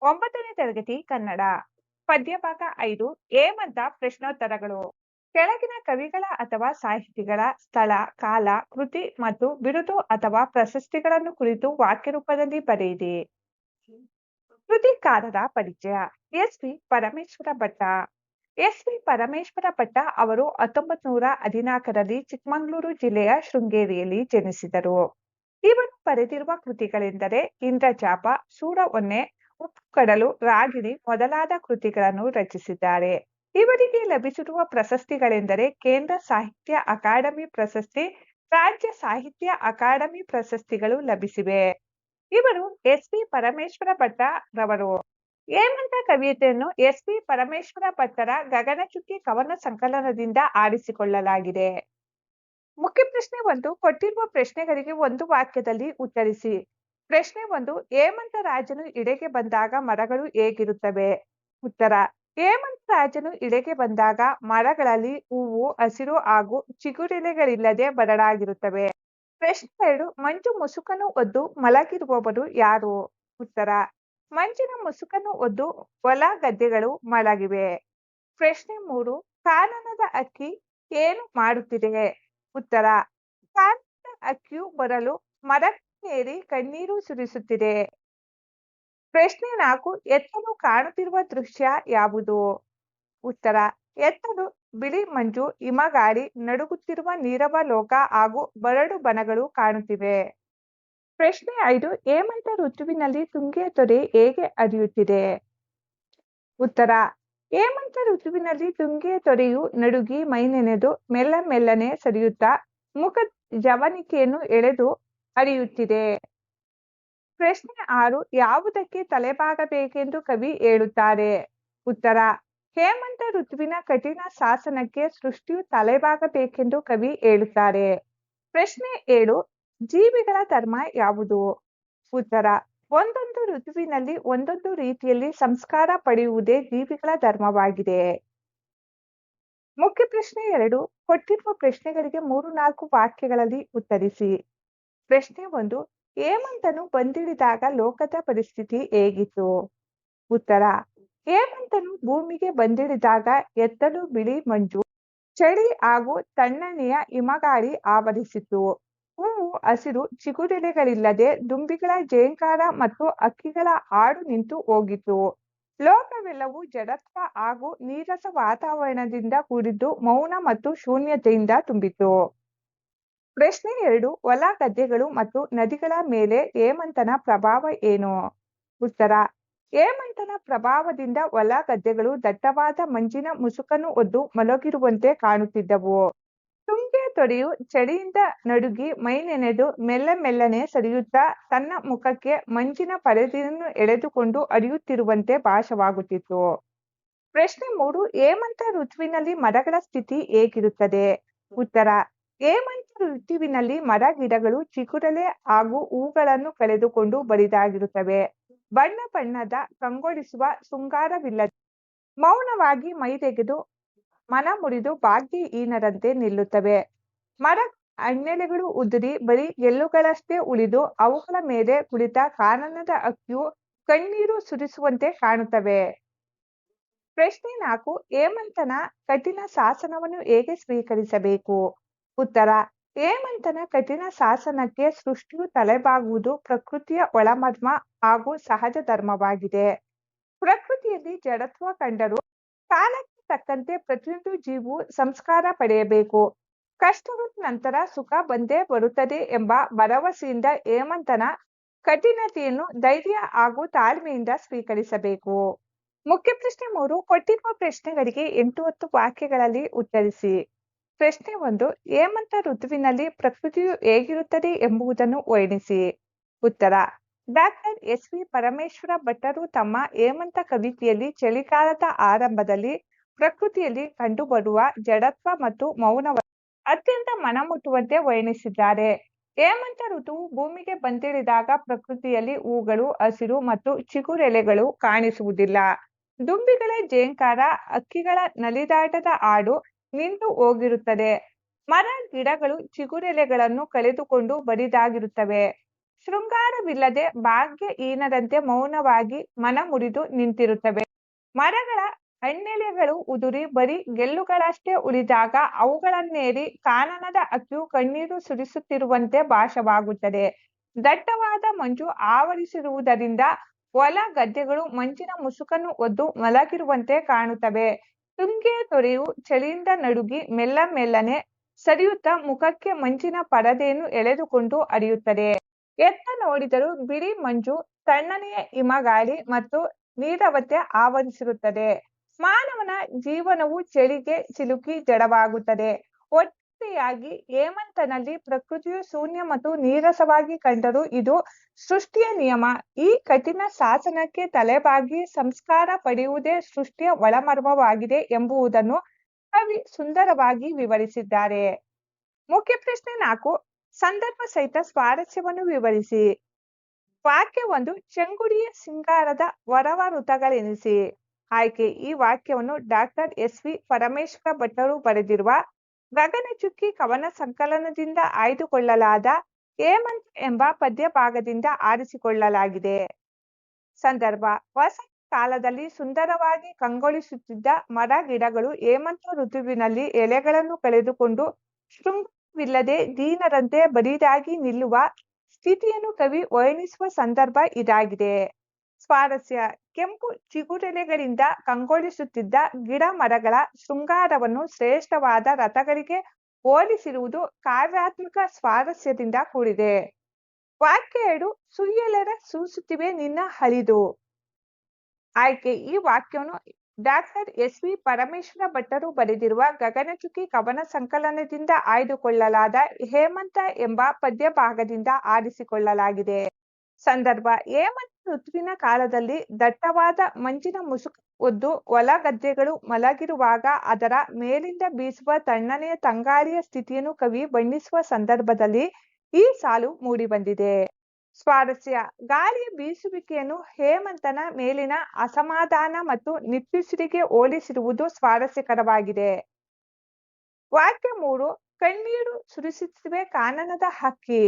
9ನೇ ತರಗತಿ ಕನ್ನಡ ಪದ್ಯಭಾಗ 5 ಹೇಮಂತ ಪ್ರಶ್ನೋತ್ತರಗಳು. ಕೆಳಗಿನ ಕವಿಗಳ ಅಥವಾ ಸಾಹಿತಿಗಳ ಸ್ಥಳ, ಕಾಲ, ಕೃತಿ ಮತ್ತು ಬಿರುದು ಅಥವಾ ಪ್ರಶಸ್ತಿಗಳನ್ನು ಕುರಿತು ವಾಕ್ಯ ರೂಪದಲ್ಲಿ ಬರೆಯಿರಿ. ಕೃತಿಕಾರರ ಪರಿಚಯ. ಎಸ್.ವಿ. ಪರಮೇಶ್ವರ ಭಟ್ಟ. ಎಸ್.ವಿ. ಪರಮೇಶ್ವರ ಭಟ್ಟ ಅವರು 1914ರಲ್ಲಿ ಚಿಕ್ಕಮಗಳೂರು ಜಿಲ್ಲೆಯ ಶೃಂಗೇರಿಯಲ್ಲಿ ಜನಿಸಿದರು. ಇವರು ಬರೆದಿರುವ ಕೃತಿಗಳೆಂದರೆ ಇಂದ್ರಚಾಪ, ಸೂರಹೊನ್ನೆ, ಉಪ್ಪುಕಡಲು, ರಾಗಿಣಿ ಮೊದಲಾದ ಕೃತಿಗಳನ್ನು ರಚಿಸಿದ್ದಾರೆ. ಇವರಿಗೆ ಲಭಿಸಿರುವ ಪ್ರಶಸ್ತಿಗಳೆಂದರೆ ಕೇಂದ್ರ ಸಾಹಿತ್ಯ ಅಕಾಡೆಮಿ ಪ್ರಶಸ್ತಿ, ರಾಜ್ಯ ಸಾಹಿತ್ಯ ಅಕಾಡೆಮಿ ಪ್ರಶಸ್ತಿಗಳು ಲಭಿಸಿವೆ. ಇವರು ಎಸ್.ವಿ. ಪರಮೇಶ್ವರ ಭಟ್ಟ ರವರು. ಹೇಮಂತ ಕವಿತೆಯನ್ನು ಎಸ್.ವಿ. ಪರಮೇಶ್ವರ ಭಟ್ಟರ ಗಗನಚುಕ್ಕಿ ಕವನ ಸಂಕಲನದಿಂದ ಆರಿಸಿಕೊಳ್ಳಲಾಗಿದೆ. ಮುಖ್ಯ ಪ್ರಶ್ನೆ 1. ಕೊಟ್ಟಿರುವ ಪ್ರಶ್ನೆಗಳಿಗೆ ಒಂದು ವಾಕ್ಯದಲ್ಲಿ ಉತ್ತರಿಸಿ. ಪ್ರಶ್ನೆ 1. ಹೇಮಂತ ರಾಜನು ಇಳೆಗೆ ಬಂದಾಗ ಮರಗಳು ಹೇಗಿರುತ್ತವೆ? ಉತ್ತರ: ಹೇಮಂತ ರಾಜನು ಇಳೆಗೆ ಬಂದಾಗ ಮರಗಳಲ್ಲಿ ಹೂವು ಹಸಿರು ಹಾಗೂ ಚಿಗುರೆಲೆಗಳಿಲ್ಲದೆ ಬರಡಾಗಿರುತ್ತವೆ. ಪ್ರಶ್ನೆ 2. ಮಂಜು ಮುಸುಕನ್ನು ಹೊದ್ದು ಮಲಗಿರುವವರು ಯಾರು? ಉತ್ತರ: ಮಂಜಿನ ಮುಸುಕನ್ನು ಹೊದ್ದು ಹೊಲ ಗದ್ದೆಗಳು ಮಲಗಿವೆ. ಪ್ರಶ್ನೆ 3. ಕಾನನದ ಹಕ್ಕಿ ಏನು ಮಾಡುತ್ತಿದೆ? ಉತ್ತರ: ಕಾನನದ ಹಕ್ಕಿಯು ಬರಲು ಮರಕ್ಕೇರಿ ಕಣ್ಣೀರು ಸುರಿಸುತ್ತಿದೆ. ಪ್ರಶ್ನೆ 4. ಎತ್ತಲು ಕಾಣುತ್ತಿರುವ ದೃಶ್ಯ ಯಾವುದು? ಉತ್ತರ: ಎತ್ತಲು ಬಿಳಿ ಮಂಜು, ಹಿಮಗಾಳಿ, ನಡುಗುತ್ತಿರುವ ನೀರವಲೋಕ ಹಾಗೂ ಬರಡು ಬನಗಳು ಕಾಣುತ್ತಿವೆ. ಪ್ರಶ್ನೆ 5. ಹೇಮಂತ ಋತುವಿನಲ್ಲಿ ತುಂಗೆಯ ತೊರೆ ಹೇಗೆ ಹರಿಯುತ್ತಿದೆ? ಉತ್ತರ: ಹೇಮಂತ ಋತುವಿನಲ್ಲಿ ತುಂಗೆಯ ತೊರೆಯು ನಡುಗಿ ಮೈನೆನೆದು ಮೆಲ್ಲನೆ ಸರಿಯುತ್ತಾ ಮುಖದ ಜವನಿಕೆಯನ್ನು ಎಳೆದು ಹರಿಯುತ್ತಿದೆ. ಪ್ರಶ್ನೆ 6. ಯಾವುದಕ್ಕೆ ತಲೆಬಾಗಬೇಕೆಂದು ಕವಿ ಹೇಳುತ್ತಾರೆ? ಉತ್ತರ: ಹೇಮಂತ ಋತುವಿನ ಕಠಿಣ ಶಾಸನಕ್ಕೆ ಸೃಷ್ಟಿಯು ತಲೆಬಾಗಬೇಕೆಂದು ಕವಿ ಹೇಳುತ್ತಾರೆ. ಪ್ರಶ್ನೆ 7. ಜೀವಿಗಳ ಧರ್ಮ ಯಾವುದು? ಉತ್ತರ: ಒಂದೊಂದು ಋತುವಿನಲ್ಲಿ ಒಂದೊಂದು ರೀತಿಯಲ್ಲಿ ಸಂಸ್ಕಾರ ಪಡೆಯುವುದೇ ಜೀವಿಗಳ ಧರ್ಮವಾಗಿದೆ. ಮುಖ್ಯ ಪ್ರಶ್ನೆ 2. ಕೊಟ್ಟಿರುವ ಪ್ರಶ್ನೆಗಳಿಗೆ 3-4 ವಾಕ್ಯಗಳಲ್ಲಿ ಉತ್ತರಿಸಿ. ಪ್ರಶ್ನೆ 1. ಹೇಮಂತನು ಬಂದಿಳಿದಾಗ ಲೋಕದ ಪರಿಸ್ಥಿತಿ ಹೇಗಿತ್ತು? ಉತ್ತರ: ಹೇಮಂತನು ಭೂಮಿಗೆ ಬಂದಿಳಿದಾಗ ಎತ್ತಲು ಬಿಳಿ ಮಂಜು, ಚಳಿ ಹಾಗೂ ತಣ್ಣನೆಯ ಹಿಮಗಾಳಿ ಆವರಿಸಿತ್ತು. ಹೂವು ಹಸಿರು, ಚಿಗುರೆಲೆಗಳಿಲ್ಲದೆ ದುಂಬಿಗಳ ಝೇಂಕಾರ ಮತ್ತು ಹಕ್ಕಿಗಳ ಹಾಡು ನಿಂತು ಹೋಗಿತ್ತು. ಲೋಕವೆಲ್ಲವೂ ಜಡತ್ವ ಹಾಗೂ ನೀರಸ ವಾತಾವರಣದಿಂದ ಕೂಡಿದ್ದು ಮೌನ ಮತ್ತು ಶೂನ್ಯತೆಯಿಂದ ತುಂಬಿತ್ತು. ಪ್ರಶ್ನೆ 2. ಹೊಲ ಗದ್ದೆಗಳು ಮತ್ತು ನದಿಗಳ ಮೇಲೆ ಹೇಮಂತನ ಪ್ರಭಾವ ಏನು? ಉತ್ತರ: ಹೇಮಂತನ ಪ್ರಭಾವದಿಂದ ಹೊಲ ಗದ್ದೆಗಳು ದಟ್ಟವಾದ ಮಂಜಿನ ಮುಸುಕನ್ನು ಹೊದ್ದು ಮಲಗಿರುವಂತೆ ಕಾಣುತ್ತಿದ್ದವು. ತುಂಗೆಯ ತೊರೆಯು ಚಳಿಯಿಂದ ನಡುಗಿ ಮೈನೆನೆದು ಮೆಲ್ಲನೆ ಸರಿಯುತ್ತಾ ತನ್ನ ಮುಖಕ್ಕೆ ಮಂಜಿನ ಪರದೆಯನ್ನು ಎಳೆದುಕೊಂಡು ಹರಿಯುತ್ತಿರುವಂತೆ ಭಾಸವಾಗುತ್ತಿತ್ತು. ಪ್ರಶ್ನೆ 3. ಹೇಮಂತ ಋತುವಿನಲ್ಲಿ ಮರಗಳ ಸ್ಥಿತಿ ಹೇಗಿರುತ್ತದೆ? ಉತ್ತರ: ಹೇಮಂತ ಋತುವಿನಲ್ಲಿ ಮರ ಗಿಡಗಳು ಚಿಗುರೆಲೆ ಹಾಗೂ ಹೂಗಳನ್ನು ಕಳೆದುಕೊಂಡು ಬರಿದಾಗಿರುತ್ತವೆ. ಬಣ್ಣದ ಕಂಗೊಳಿಸುವ ಶೃಂಗಾರವಿಲ್ಲದೆ ಮೌನವಾಗಿ ಮೈದೆಗೆದು ಮನ ಮುರಿದು ಭಾಗ್ಯಹೀನರಂತೆ ನಿಲ್ಲುತ್ತವೆ. ಮರ ಹಣ್ಣೆಲೆಗಳು ಉದುರಿ ಬರೀ ಗೆಲ್ಲುಗಳಷ್ಟೇ ಉಳಿದು ಅವುಗಳ ಮೇಲೆ ಕುಳಿತ ಕಾನನದ ಹಕ್ಕಿಯು ಕಣ್ಣೀರು ಸುರಿಸುವಂತೆ ಕಾಣುತ್ತವೆ. ಪ್ರಶ್ನೆ 4. ಹೇಮಂತನ ಕಠಿಣ ಶಾಸನವನ್ನು ಹೇಗೆ ಸ್ವೀಕರಿಸಬೇಕು? ಉತ್ತರ: ಹೇಮಂತನ ಕಠಿಣ ಶಾಸನಕ್ಕೆ ಸೃಷ್ಟಿಯು ತಲೆಬಾಗುವುದು ಪ್ರಕೃತಿಯ ಒಳಮರ್ಮ ಹಾಗೂ ಸಹಜ ಧರ್ಮವಾಗಿದೆ. ಪ್ರಕೃತಿಯಲ್ಲಿ ಜಡತ್ವ ಕಂಡರೂ ಕಾಲಕ್ಕೆ ತಕ್ಕಂತೆ ಪ್ರತಿಯೊಂದು ಜೀವವು ಸಂಸ್ಕಾರ ಪಡೆಯಬೇಕು. ಕಷ್ಟಗಳ ನಂತರ ಸುಖ ಬಂದೇ ಬರುತ್ತದೆ ಎಂಬ ಭರವಸೆಯಿಂದ ಹೇಮಂತನ ಕಠಿಣತೆಯನ್ನು ಧೈರ್ಯ ಹಾಗೂ ತಾಳ್ಮೆಯಿಂದ ಸ್ವೀಕರಿಸಬೇಕು. ಮುಖ್ಯ ಪ್ರಶ್ನೆ 3. ಕೊಟ್ಟಿರುವ ಪ್ರಶ್ನೆಗಳಿಗೆ 8-10 ವಾಕ್ಯಗಳಲ್ಲಿ ಉತ್ತರಿಸಿ. ಪ್ರಶ್ನೆ 1. ಹೇಮಂತ ಋತುವಿನಲ್ಲಿ ಪ್ರಕೃತಿಯು ಹೇಗಿರುತ್ತದೆ ಎಂಬುದನ್ನು ವರ್ಣಿಸಿ. ಉತ್ತರ: ಡಾ. ಎಸ್.ವಿ. ಪರಮೇಶ್ವರ ಭಟ್ಟರು ತಮ್ಮ ಹೇಮಂತ ಕವಿತೆಯಲ್ಲಿ ಚಳಿಗಾಲದ ಆರಂಭದಲ್ಲಿ ಪ್ರಕೃತಿಯಲ್ಲಿ ಕಂಡುಬರುವ ಜಡತ್ವ ಮತ್ತು ಮೌನವನ್ನು ಅತ್ಯಂತ ಮನಮುಟ್ಟುವಂತೆ ವರ್ಣಿಸಿದ್ದಾರೆ. ಹೇಮಂತ ಋತುವು ಭೂಮಿಗೆ ಬಂದಿಳಿದಾಗ ಪ್ರಕೃತಿಯಲ್ಲಿ ಹೂಗಳು, ಹಸಿರು ಮತ್ತು ಚಿಗುರೆಲೆಗಳು ಕಾಣಿಸುವುದಿಲ್ಲ. ದುಂಬಿಗಳ ಝೇಂಕಾರ, ಹಕ್ಕಿಗಳ ನಲಿದಾಟದ ಹಾಡು ನಿಂತು ಹೋಗಿರುತ್ತದೆ. ಮರ ಗಿಡಗಳು ಚಿಗುರೆಲೆಗಳನ್ನು ಕಳೆದುಕೊಂಡು ಬರಿದಾಗಿರುತ್ತವೆ. ಶೃಂಗಾರವಿಲ್ಲದೆ ಭಾಗ್ಯಹೀನರಂತೆ ಮೌನವಾಗಿ ಮನ ಮುರಿದು ನಿಂತಿರುತ್ತವೆ. ಮರಗಳ ಹಣ್ಣೆಲೆಗಳು ಉದುರಿ ಬರೀ ಗೆಲ್ಲುಗಳಷ್ಟೇ ಉಳಿದಾಗ ಅವುಗಳನ್ನೇರಿ ಕಾನನದ ಹಕ್ಕಿಯು ಕಣ್ಣೀರು ಸುರಿಸುತ್ತಿರುವಂತೆ ಭಾಸವಾಗುತ್ತದೆ. ದಟ್ಟವಾದ ಮಂಜು ಆವರಿಸಿರುವುದರಿಂದ ಹೊಲ ಗದ್ದೆಗಳು ಮಂಜಿನ ಮುಸುಕನ್ನು ಹೊದ್ದು ಮಲಗಿರುವಂತೆ ಕಾಣುತ್ತವೆ. ತುಂಗೆಯ ತೊರೆಯು ಚಳಿಯಿಂದ ನಡುಗಿ ಮೆಲ್ಲ ಮೆಲ್ಲನೆ ಸರಿಯುತ್ತಾ ಮುಖಕ್ಕೆ ಮಂಜಿನ ಪರದೆಯನ್ನು ಎಳೆದುಕೊಂಡು ಹರಿಯುತ್ತದೆ. ಎತ್ತ ನೋಡಿದರೂ ಬಿಳಿ ಮಂಜು, ತಣ್ಣನೆಯ ಹಿಮಗಾಳಿ ಮತ್ತು ನೀರವತೆ ಆವರಿಸಿರುತ್ತದೆ. ಮಾನವನ ಜೀವನವು ಚಳಿಗೆ ಸಿಲುಕಿ ಜಡವಾಗುತ್ತದೆ. ಒಟ್ಟಾರೆಯಾಗಿ ಹೇಮಂತನಲ್ಲಿ ಪ್ರಕೃತಿಯು ಶೂನ್ಯ ಮತ್ತು ನೀರಸವಾಗಿ ಕಂಡರೂ ಇದು ಸೃಷ್ಟಿಯ ನಿಯಮ. ಈ ಕಠಿಣ ಶಾಸನಕ್ಕೆ ತಲೆಬಾಗಿ ಸಂಸ್ಕಾರ ಪಡೆಯುವುದೇ ಸೃಷ್ಟಿಯ ಒಳಮರ್ಮವಾಗಿದೆ ಎಂಬುದನ್ನು ಕವಿ ಸುಂದರವಾಗಿ ವಿವರಿಸಿದ್ದಾರೆ. ಮುಖ್ಯ ಪ್ರಶ್ನೆ 4. ಸಂದರ್ಭ ಸಹಿತ ಸ್ವಾರಸ್ಯವನ್ನು ವಿವರಿಸಿ. ವಾಕ್ಯ 1. ಚೆಂಗುಡಿಯ ಸಿಂಗಾರದ ವರವ ಋತುಗಳೆನಿಸಿ. ಆಯ್ಕೆ. ಈ ವಾಕ್ಯವನ್ನು ಡಾಕ್ಟರ್ ಎಸ್ ವಿ ಪರಮೇಶ್ವರ ಭಟ್ಟರು ಬರೆದಿರುವ ಗಗನಚುಕ್ಕಿ ಕವನ ಸಂಕಲನದಿಂದ ಆಯ್ದುಕೊಳ್ಳಲಾದ ಹೇಮಂತ ಎಂಬ ಪದ್ಯ ಭಾಗದಿಂದ ಆರಿಸಿಕೊಳ್ಳಲಾಗಿದೆ. ಸಂದರ್ಭ: ವಸಂತ ಕಾಲದಲ್ಲಿ ಸುಂದರವಾಗಿ ಕಂಗೊಳಿಸುತ್ತಿದ್ದ ಮರ ಗಿಡಗಳು ಹೇಮಂತ ಋತುವಿನಲ್ಲಿ ಎಲೆಗಳನ್ನು ಕಳೆದುಕೊಂಡು ಶೃಂಗಾರವಿಲ್ಲದೆ ದೀನರಂತೆ ಬರಿದಾಗಿ ನಿಲ್ಲುವ ಸ್ಥಿತಿಯನ್ನು ಕವಿ ವರ್ಣಿಸುವ ಸಂದರ್ಭ ಇದಾಗಿದೆ. ಸ್ವಾರಸ್ಯ: ಕೆಂಪು ಚಿಗುರೆಲೆಗಳಿಂದ ಕಂಗೊಳಿಸುತ್ತಿದ್ದ ಗಿಡ ಮರಗಳ ಶೃಂಗಾರವನ್ನು ಶ್ರೇಷ್ಠವಾದ ರಥಗಳಿಗೆ ಹೋಲಿಸಿರುವುದು ಕಾವ್ಯಾತ್ಮಕ ಸ್ವಾರಸ್ಯದಿಂದ ಕೂಡಿದೆ. ವಾಕ್ಯ 2. ಸುಯ್ಯಲೆರೆ ಸೂಸುತ್ತಿವೆ ನಿನ್ನ ಹಳಿದು. ಆಯ್ಕೆ. ಈ ವಾಕ್ಯವನ್ನು ಡಾಕ್ಟರ್ ಎಸ್ ವಿ ಪರಮೇಶ್ವರ ಭಟ್ಟರು ಬರೆದಿರುವ ಗಗನಚುಕ್ಕಿ ಕವನ ಸಂಕಲನದಿಂದ ಆಯ್ದುಕೊಳ್ಳಲಾದ ಹೇಮಂತ ಎಂಬ ಪದ್ಯ ಭಾಗದಿಂದ ಆರಿಸಿಕೊಳ್ಳಲಾಗಿದೆ. ಸಂದರ್ಭ: ಹೇಮಂತ ಋತುವಿನ ಕಾಲದಲ್ಲಿ ದಟ್ಟವಾದ ಮಂಜಿನ ಮುಸುಕು ಹೊದ್ದು ಹೊಲ ಗದ್ದೆಗಳು ಮಲಗಿರುವಾಗ ಅದರ ಮೇಲಿಂದ ಬೀಸುವ ತಣ್ಣನೆಯ ತಂಗಾಳಿಯ ಸ್ಥಿತಿಯನ್ನು ಕವಿ ಬಣ್ಣಿಸುವ ಸಂದರ್ಭದಲ್ಲಿ ಈ ಸಾಲು ಮೂಡಿಬಂದಿದೆ. ಸ್ವಾರಸ್ಯ: ಗಾಳಿಯ ಬೀಸುವಿಕೆಯನ್ನು ಹೇಮಂತನ ಮೇಲಿನ ಅಸಮಾಧಾನ ಮತ್ತು ನಿಟ್ಟುಸಿರಿಗೆ ಹೋಲಿಸಿರುವುದು ಸ್ವಾರಸ್ಯಕರವಾಗಿದೆ. ವಾಕ್ಯ 3. ಕಣ್ಣೀರು ಸುರಿಸುತ್ತಿವೆ ಕಾನನದ ಹಕ್ಕಿ.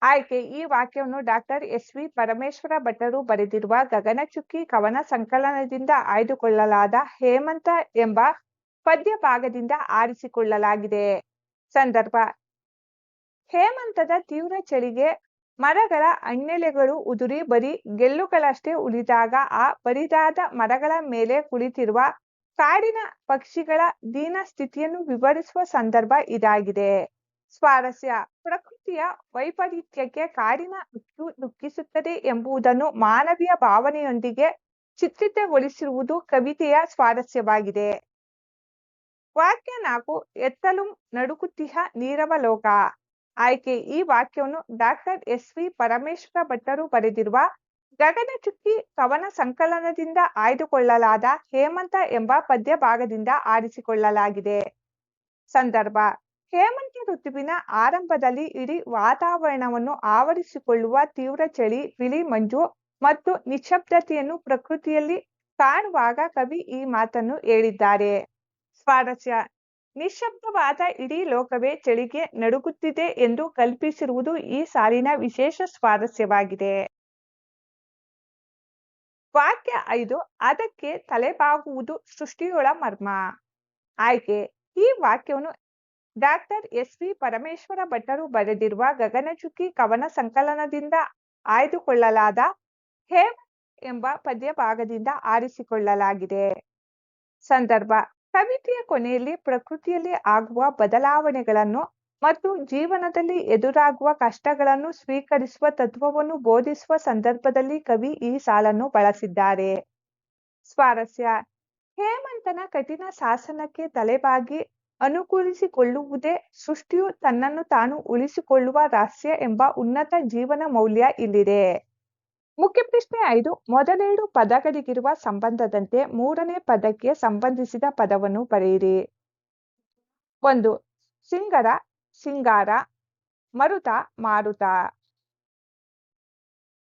ಆಯ್ಕೆ. ಈ ವಾಕ್ಯವನ್ನು ಡಾಕ್ಟರ್ ಎಸ್ ವಿ ಪರಮೇಶ್ವರ ಭಟ್ಟರು ಬರೆದಿರುವ ಗಗನಚುಕ್ಕಿ ಕವನ ಸಂಕಲನದಿಂದ ಆಯ್ದುಕೊಳ್ಳಲಾದ ಹೇಮಂತ ಎಂಬ ಪದ್ಯ ಭಾಗದಿಂದ ಆರಿಸಿಕೊಳ್ಳಲಾಗಿದೆ. ಸಂದರ್ಭ: ಹೇಮಂತದ ತೀವ್ರ ಚಳಿಗೆ ಮರಗಳ ಹಣ್ಣೆಲೆಗಳು ಉದುರಿ ಬರೀ ಗೆಲ್ಲುಗಳಷ್ಟೇ ಉಳಿದಾಗ ಆ ಬರಿದಾದ ಮರಗಳ ಮೇಲೆ ಕುಳಿತಿರುವ ಕಾಡಿನ ಪಕ್ಷಿಗಳ ದೀನ ಸ್ಥಿತಿಯನ್ನು ವಿವರಿಸುವ ಸಂದರ್ಭ ಇದಾಗಿದೆ. ಸ್ವಾರಸ್ಯ: ಪ್ರಕೃತಿಯ ವೈಪರೀತ್ಯಕ್ಕೆ ಕಾಡಿನ ಹಕ್ಕಿಯು ದುಃಖಿಸುತ್ತದೆ ಎಂಬುದನ್ನು ಮಾನವೀಯ ಭಾವನೆಯೊಂದಿಗೆ ಚಿತ್ರಿತಗೊಳಿಸಿರುವುದು ಕವಿತೆಯ ಸ್ವಾರಸ್ಯವಾಗಿದೆ. ವಾಕ್ಯ 4. ಎತ್ತಲು ನಡುಗುತ್ತಿಹ ನೀರವಲೋಕ. ಆಯ್ಕೆ. ಈ ವಾಕ್ಯವನ್ನು ಡಾಕ್ಟರ್ ಎಸ್ ವಿ ಪರಮೇಶ್ವರ ಭಟ್ಟರು ಬರೆದಿರುವ ಗಗನಚುಕ್ಕಿ ಕವನ ಸಂಕಲನದಿಂದ ಆಯ್ದುಕೊಳ್ಳಲಾದ ಹೇಮಂತ ಎಂಬ ಪದ್ಯ ಭಾಗದಿಂದ ಆರಿಸಿಕೊಳ್ಳಲಾಗಿದೆ. ಸಂದರ್ಭ: ಹೇಮಂತ ಋತುವಿನ ಆರಂಭದಲ್ಲಿ ಇಡೀ ವಾತಾವರಣವನ್ನು ಆವರಿಸಿಕೊಳ್ಳುವ ತೀವ್ರ ಚಳಿ, ಬಿಳಿ ಮಂಜು ಮತ್ತು ನಿಶ್ಶಬ್ದತೆಯನ್ನು ಪ್ರಕೃತಿಯಲ್ಲಿ ಕಾಣುವಾಗ ಕವಿ ಈ ಮಾತನ್ನು ಹೇಳಿದ್ದಾರೆ. ಸ್ವಾರಸ್ಯ: ನಿಶ್ಶಬ್ದವಾದ ಇಡೀ ಲೋಕವೇ ಚಳಿಗೆ ನಡುಗುತ್ತಿದೆ ಎಂದು ಕಲ್ಪಿಸಿರುವುದು ಈ ಸಾಲಿನ ವಿಶೇಷ ಸ್ವಾರಸ್ಯವಾಗಿದೆ. ವಾಕ್ಯ 5. ಅದಕ್ಕೆ ತಲೆಬಾಗುವುದು ಸೃಷ್ಟಿಯೊಳ ಮರ್ಮ. ಆಯ್ಕೆ. ಈ ವಾಕ್ಯವನ್ನು ಡಾಕ್ಟರ್ ಎಸ್ ವಿ ಪರಮೇಶ್ವರ ಭಟ್ಟರು ಬರೆದಿರುವ ಗಗನಚುಕ್ಕಿ ಕವನ ಸಂಕಲನದಿಂದ ಆಯ್ದುಕೊಳ್ಳಲಾದ ಹೇಮಂತ ಎಂಬ ಪದ್ಯ ಭಾಗದಿಂದ ಆರಿಸಿಕೊಳ್ಳಲಾಗಿದೆ. ಸಂದರ್ಭ: ಕವಿತೆಯ ಕೊನೆಯಲ್ಲಿ ಪ್ರಕೃತಿಯಲ್ಲಿ ಆಗುವ ಬದಲಾವಣೆಗಳನ್ನು ಮತ್ತು ಜೀವನದಲ್ಲಿ ಎದುರಾಗುವ ಕಷ್ಟಗಳನ್ನು ಸ್ವೀಕರಿಸುವ ತತ್ವವನ್ನು ಬೋಧಿಸುವ ಸಂದರ್ಭದಲ್ಲಿ ಕವಿ ಈ ಸಾಲನ್ನು ಬಳಸಿದ್ದಾರೆ. ಸ್ವಾರಸ್ಯ: ಹೇಮಂತನ ಕಠಿಣ ಶಾಸನಕ್ಕೆ ತಲೆಬಾಗಿ ಅನುಕೂಲಿಸಿಕೊಳ್ಳುವುದೇ ಸೃಷ್ಟಿಯು ತನ್ನನ್ನು ತಾನು ಉಳಿಸಿಕೊಳ್ಳುವ ರಹಸ್ಯ ಎಂಬ ಉನ್ನತ ಜೀವನ ಮೌಲ್ಯ ಇಲ್ಲಿದೆ. ಮುಖ್ಯ ಪ್ರಶ್ನೆ 5. ಮೊದಲೆರಡು ಪದಗಳಿಗಿರುವ ಸಂಬಂಧದಂತೆ ಮೂರನೇ ಪದಕ್ಕೆ ಸಂಬಂಧಿಸಿದ ಪದವನ್ನು ಬರೆಯಿರಿ. 1. ಸಿಂಗರ ಸಿಂಗಾರ, ಮರುತ ಮಾರುತ.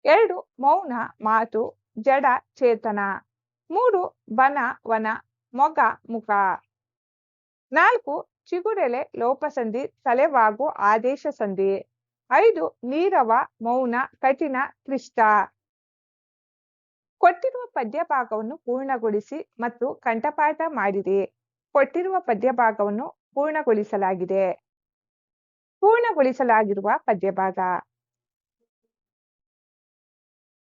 2. ಮೌನ ಮಾತು, ಜಡ ಚೇತನ. 3. ಬನ ವನ, ಮೊಗ ಮುಖ. 4. ಚಿಗುರೆಲೆ ಲೋಪಸಂಧಿ, ತಲೆವಾಗು ಆದೇಶ ಸಂಧಿ. 5 ನೀರವ, ಮೌನ, ಕಠಿಣ, ಕ್ಲಿಷ್ಟ. ಕೊಟ್ಟಿರುವ ಪದ್ಯಭಾಗವನ್ನು ಪೂರ್ಣಗೊಳಿಸಿ ಮತ್ತು ಕಂಠಪಾಠ ಮಾಡಿರಿ. ಕೊಟ್ಟಿರುವ ಪದ್ಯಭಾಗವನ್ನು ಪೂರ್ಣಗೊಳಿಸಲಾಗಿದೆ. ಪೂರ್ಣಗೊಳಿಸಲಾಗಿರುವ ಪದ್ಯಭಾಗ